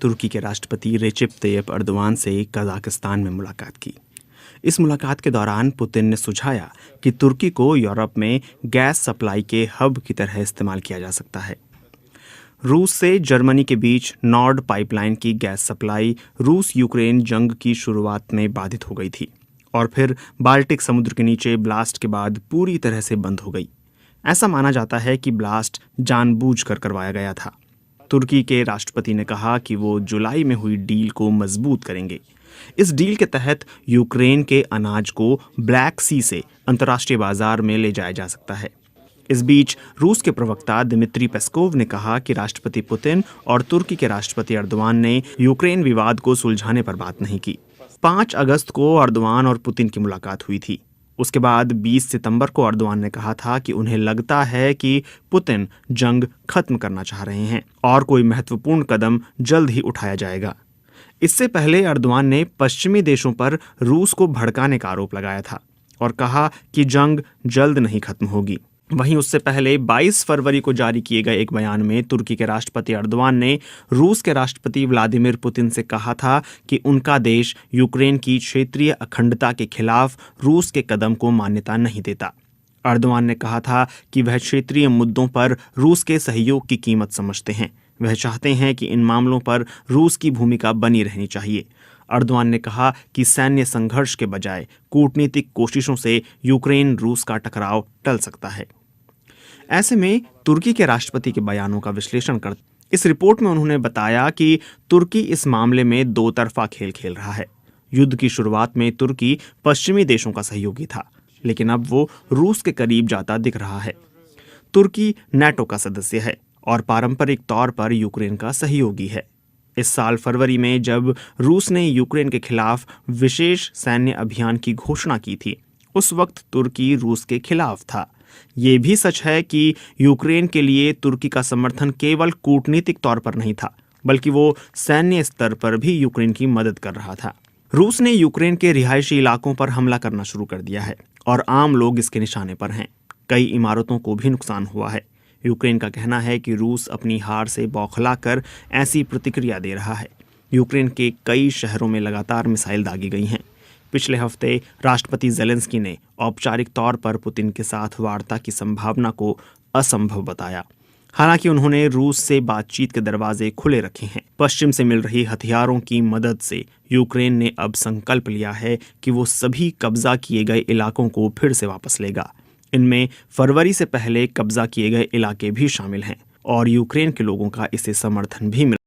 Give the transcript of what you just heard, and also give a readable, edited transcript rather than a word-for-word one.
तुर्की के राष्ट्रपति रेसिप Tayyip Erdogan से कजाकिस्तान में मुलाकात की। इस मुलाकात के दौरान पुतिन ने सुझाया कि तुर्की को यूरोप में गैस सप्लाई के हब की तरह इस्तेमाल किया जा सकता है। रूस से जर्मनी के बीच नॉर्ड पाइपलाइन की गैस सप्लाई रूस यूक्रेन जंग की शुरुआत में बाधित हो गई थी और फिर बाल्टिक समुद्र के नीचे ब्लास्ट के बाद पूरी तरह से बंद हो गई। ऐसा माना जाता है कि ब्लास्ट जानबूझकर करवाया गया था। तुर्की के राष्ट्रपति ने कहा कि वो जुलाई में हुई डील को मजबूत करेंगे। इस डील के तहत यूक्रेन के अनाज को ब्लैक सी से अंतर्राष्ट्रीय बाजार में ले जाया जा सकता है। इस बीच रूस के प्रवक्ता दिमित्री पेस्कोव ने कहा कि राष्ट्रपति पुतिन और तुर्की के राष्ट्रपति अर्दोआन ने यूक्रेन विवाद को सुलझाने पर बात नहीं की। 5 अगस्त को अर्दोआन और पुतिन की मुलाकात हुई थी। उसके बाद 20 सितंबर को अर्दोआन ने कहा था कि उन्हें लगता है कि पुतिन जंग खत्म करना चाह रहे हैं और कोई महत्वपूर्ण कदम जल्द ही उठाया जाएगा। इससे पहले अर्दोआन ने पश्चिमी देशों पर रूस को भड़काने का आरोप लगाया था और कहा कि जंग जल्द नहीं खत्म होगी। वहीं उससे पहले 22 फरवरी को जारी किए गए एक बयान में तुर्की के राष्ट्रपति अर्दोआन ने रूस के राष्ट्रपति व्लादिमीर पुतिन से कहा था कि उनका देश यूक्रेन की क्षेत्रीय अखंडता के खिलाफ रूस के कदम को मान्यता नहीं देता। अर्दोआन ने कहा था कि वह क्षेत्रीय मुद्दों पर रूस के सहयोग की कीमत समझते हैं। वह चाहते हैं कि इन मामलों पर रूस की भूमिका बनी रहनी चाहिए। अर्दोआन ने कहा कि सैन्य संघर्ष के बजाय कूटनीतिक कोशिशों से यूक्रेन रूस का टकराव टल सकता है। ऐसे में तुर्की के राष्ट्रपति के बयानों का विश्लेषण कर इस रिपोर्ट में उन्होंने बताया कि तुर्की इस मामले में दो तरफा खेल खेल रहा है। युद्ध की शुरुआत में तुर्की पश्चिमी देशों का सहयोगी था, लेकिन अब वो रूस के करीब जाता दिख रहा है। तुर्की नाटो का सदस्य है और पारंपरिक तौर पर यूक्रेन का सहयोगी है। इस साल फरवरी में जब रूस ने यूक्रेन के खिलाफ विशेष सैन्य अभियान की घोषणा की थी, उस वक्त तुर्की रूस के खिलाफ था। ये भी सच है कि यूक्रेन के लिए तुर्की का समर्थन केवल कूटनीतिक तौर पर नहीं था, बल्कि वो सैन्य स्तर पर भी यूक्रेन की मदद कर रहा था। रूस ने यूक्रेन के रिहायशी इलाकों पर हमला करना शुरू कर दिया है और आम लोग इसके निशाने पर हैं। कई इमारतों को भी नुकसान हुआ है। यूक्रेन का कहना है कि रूस अपनी हार से बौखलाकर ऐसी प्रतिक्रिया दे रहा है। यूक्रेन के कई शहरों में लगातार मिसाइल दागी गई हैं। पिछले हफ्ते राष्ट्रपति ज़ेलेंस्की ने औपचारिक तौर पर पुतिन के साथ वार्ता की संभावना को असंभव बताया। हालांकि उन्होंने रूस से बातचीत के दरवाजे खुले रखे हैं। पश्चिम से मिल रही हथियारों की मदद से यूक्रेन ने अब संकल्प लिया है कि वो सभी कब्जा किए गए इलाकों को फिर से वापस लेगा। इनमें फरवरी से पहले कब्जा किए गए इलाके भी शामिल हैं और यूक्रेन के लोगों का इसे समर्थन भी मिला।